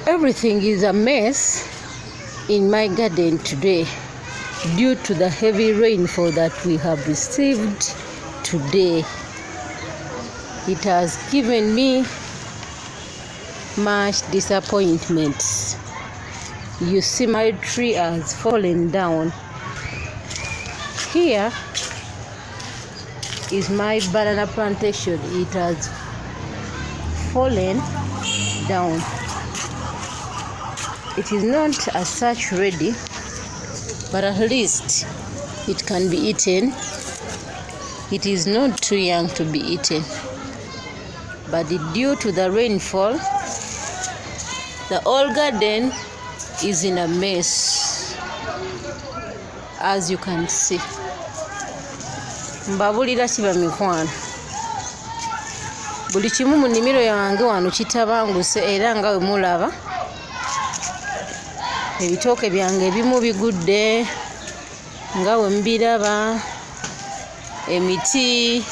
Everything is a mess in my garden today due to the heavy rainfall that we have received today. It has given me much disappointment. You see, my tree has fallen down. Here is my banana plantation. It has fallen down. It is not as such ready, but at least it can be eaten. It is not too young to be eaten, but due to the rainfall, the whole garden is in a mess, as you can see. Mbabulira kiba mikwano, buli kimu mu nnimiro yange wano kitabanguse, era nga we mulaba ebitooke byange ebimu bigudde nga we mbiraba, emiti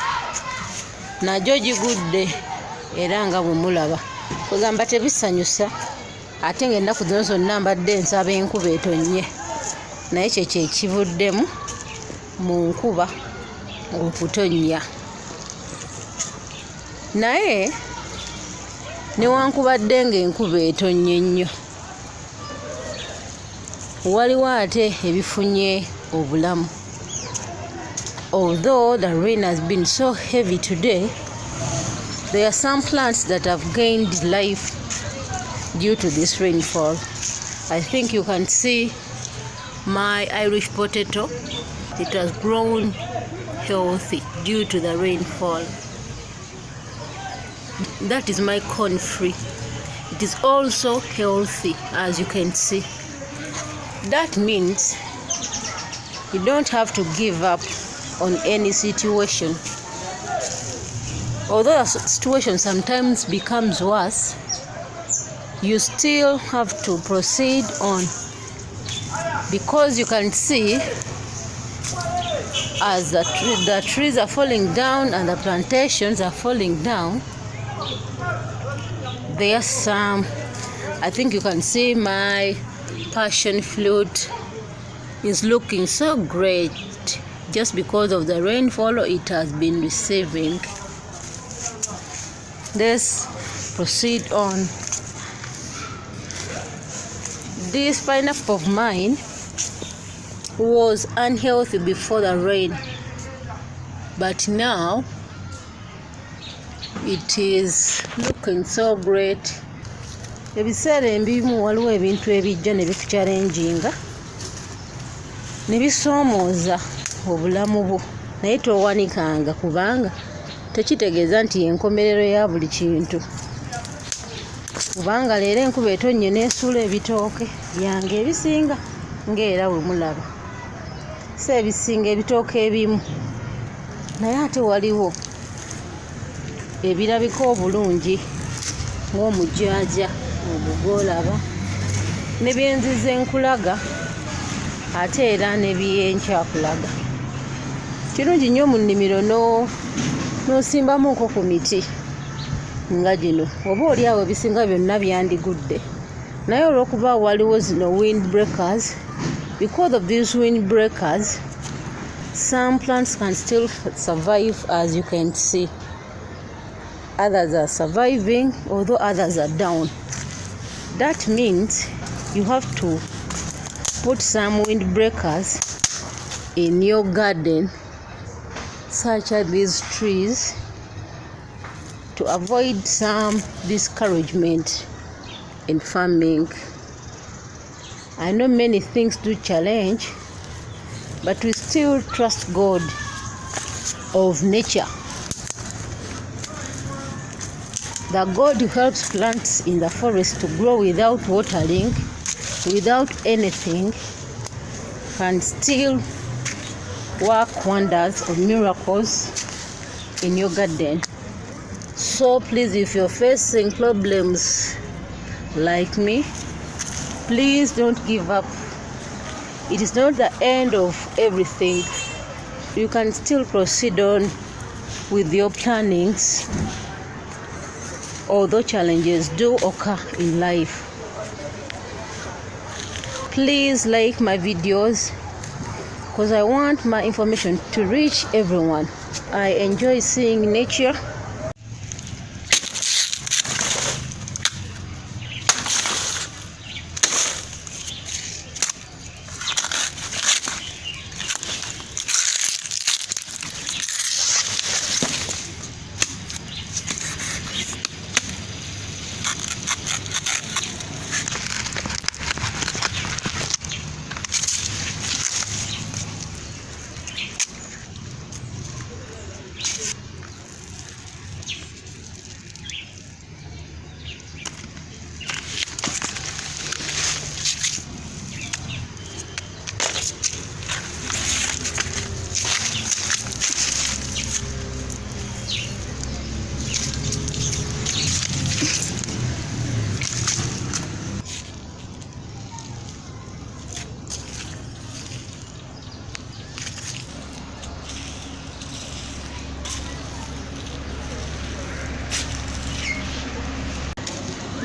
nagyo gigudde era nga bwe mulaba. Kugamba tebisanyusa, ate ng'ennaku zino zonna mbadde nsaba enkuba etonnye, naye kye kyekivuddemu mu nkuba okutonnya. Naye newankubadde ng'enkuba etonnye nnyo, waliwo ate ebifunye obulamu. Although the rain has been so heavy today, there are some plants that have gained life due to this rainfall. I think you can see my Irish potato. It has grown healthy due to the rainfall. That is my corn free. It is also healthy, as you can see. That means you don't have to give up on any situation. Although the situation sometimes becomes worse, you still have to proceed on, because you can see as the trees are falling down and the plantations are falling down. There are some, I think you can see my passion fruit is looking so great just because of the rainfall it has been receiving. Let's proceed on. This pineapple of mine was unhealthy before the rain, but now it is looking so great. Ebiseera ebimu waliwo ebintu ebijja ne bikuchallenginga ne bisoomooza obulamu bwo, naye towanikanga kubanga tekitegeeza nti enkomerero ya buli kintu. Kubanga leero enkuba etonnye n'esuula ebitooke byange ebisinga ng'era we mulaba, si ebisinga ebitooke ebimu, naye ate waliwo ebirabika obulungi ng'omujaaja ogwo gw'olaba, ne byenzize nkulaga ate era ne byenkakulaga. Kirungi nnyo mu nnimiro n'osimbamu nko ku miti nga gino, oba oli awo ebisinga byonna byandigudde, naye olw'okuba waliwo zino windbreakers, because of these windbreakers some plants can still survive, as you can see. Others are surviving, although others are down. That means you have to put some windbreakers in your garden, such as these trees, to avoid some discouragement in farming. I know many things do challenge, but we still trust God of nature. The God who helps plants in the forest to grow without watering, without anything, can still work wonders or miracles in your garden. So please, if you're facing problems like me, please don't give up. It is not the end of everything. You can still proceed on with your plannings, although challenges do occur in life. Please like my videos because I want my information to reach everyone. I enjoy seeing nature.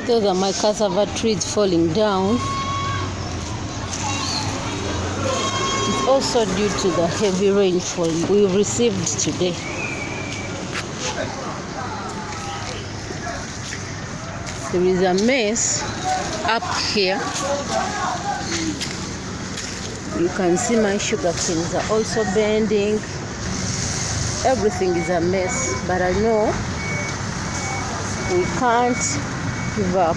Those are my cassava trees falling down. It's also due to the heavy rainfall we received today. There is a mess up here. You can see my sugar canes are also bending. Everything is a mess, but I know we can't give up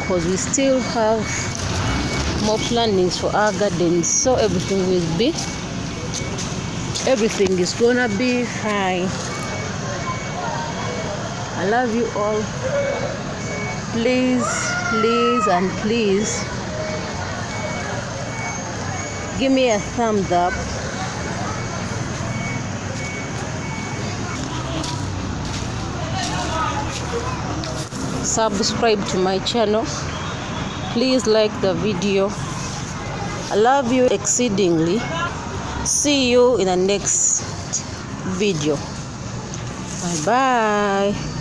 because we still have more plannings for our gardens, so everything is gonna be fine. I love you all. Please and please give me a thumbs up. Subscribe to my channel. Please like the video. I love you exceedingly. See you in the next video. Bye bye.